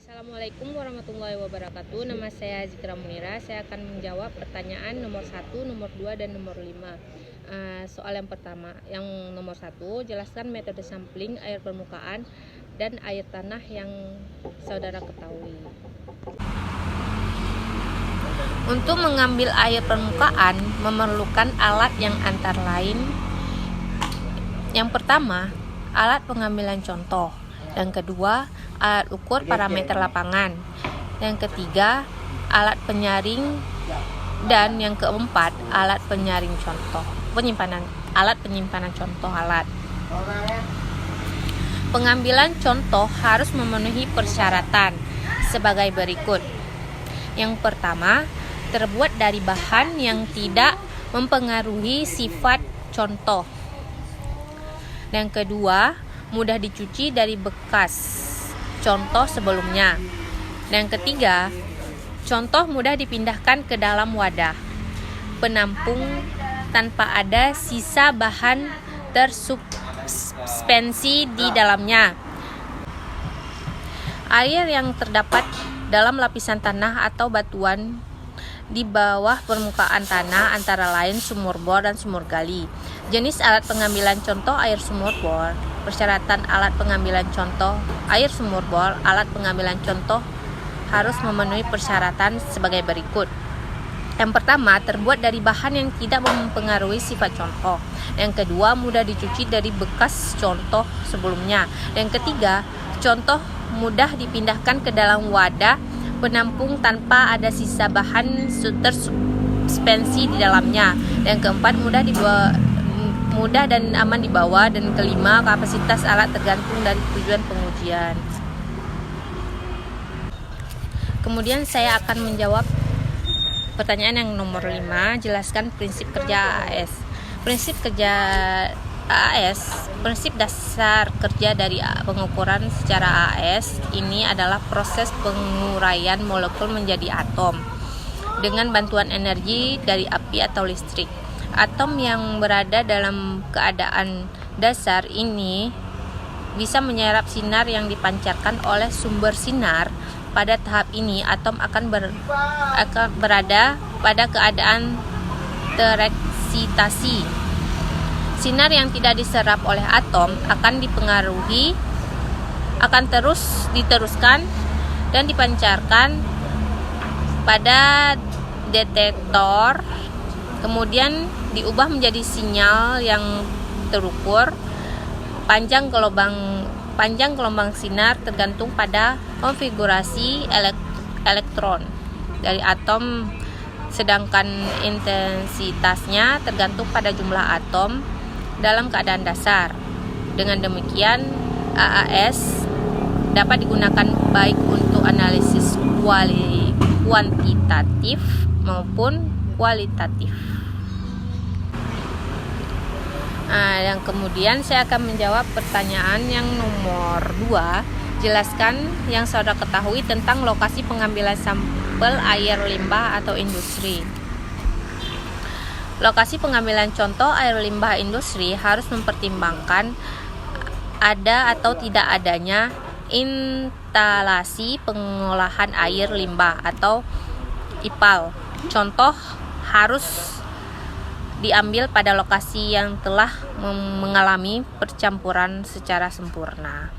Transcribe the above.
Assalamualaikum warahmatullahi wabarakatuh. Nama saya Zikra Munira. Saya akan menjawab pertanyaan nomor 1, nomor 2, dan nomor 5. Soal yang pertama, yang nomor 1, jelaskan metode sampling air permukaan dan air tanah yang saudara ketahui. Untuk mengambil air permukaan memerlukan alat yang antara lain. Yang pertama, alat pengambilan contoh. Yang kedua, alat ukur parameter lapangan. Yang ketiga, alat penyaring. Dan yang keempat, alat penyaring contoh. Alat penyimpanan contoh alat. Pengambilan contoh harus memenuhi persyaratan sebagai berikut. Yang pertama, terbuat dari bahan yang tidak mempengaruhi sifat contoh. Yang kedua, mudah dicuci dari bekas contoh sebelumnya. Yang ketiga, contoh mudah dipindahkan ke dalam wadah penampung tanpa ada sisa bahan tersuspensi di dalamnya. Air yang terdapat dalam lapisan tanah atau batuan di bawah permukaan tanah antara lain sumur bor dan sumur gali. Jenis alat pengambilan contoh air sumur bor. Persyaratan alat pengambilan contoh air sumur bor. Alat pengambilan contoh harus memenuhi persyaratan sebagai berikut. Yang pertama, terbuat dari bahan yang tidak mempengaruhi sifat contoh. Yang kedua, mudah dicuci dari bekas contoh sebelumnya. Yang ketiga, contoh mudah dipindahkan ke dalam wadah penampung tanpa ada sisa bahan tersuspensi di dalamnya. Yang keempat, mudah dan aman dibawa. Dan kelima, kapasitas alat tergantung dari tujuan pengujian. Kemudian saya akan menjawab pertanyaan yang nomor 5. Jelaskan prinsip kerja AAS. Prinsip kerja AAS, prinsip dasar kerja dari pengukuran secara AAS ini adalah proses penguraian molekul menjadi atom dengan bantuan energi dari api atau listrik. Atom yang berada dalam keadaan dasar ini bisa menyerap sinar yang dipancarkan oleh sumber sinar. Pada tahap ini, atom akan berada pada keadaan tereksitasi. Sinar yang tidak diserap oleh atom akan terus diteruskan dan dipancarkan pada detektor, kemudian diubah menjadi sinyal yang terukur. Panjang gelombang sinar tergantung pada konfigurasi elektron dari atom, sedangkan intensitasnya tergantung pada jumlah atom dalam keadaan dasar. Dengan demikian, AAS dapat digunakan baik untuk analisis kuantitatif maupun kualitatif. Yang kemudian saya akan menjawab pertanyaan yang nomor 2. Jelaskan yang saudara ketahui tentang lokasi pengambilan sampel air limbah atau industri. Lokasi pengambilan contoh air limbah industri harus mempertimbangkan ada atau tidak adanya instalasi pengolahan air limbah atau IPAL. Contoh harus diambil pada lokasi yang telah mengalami percampuran secara sempurna.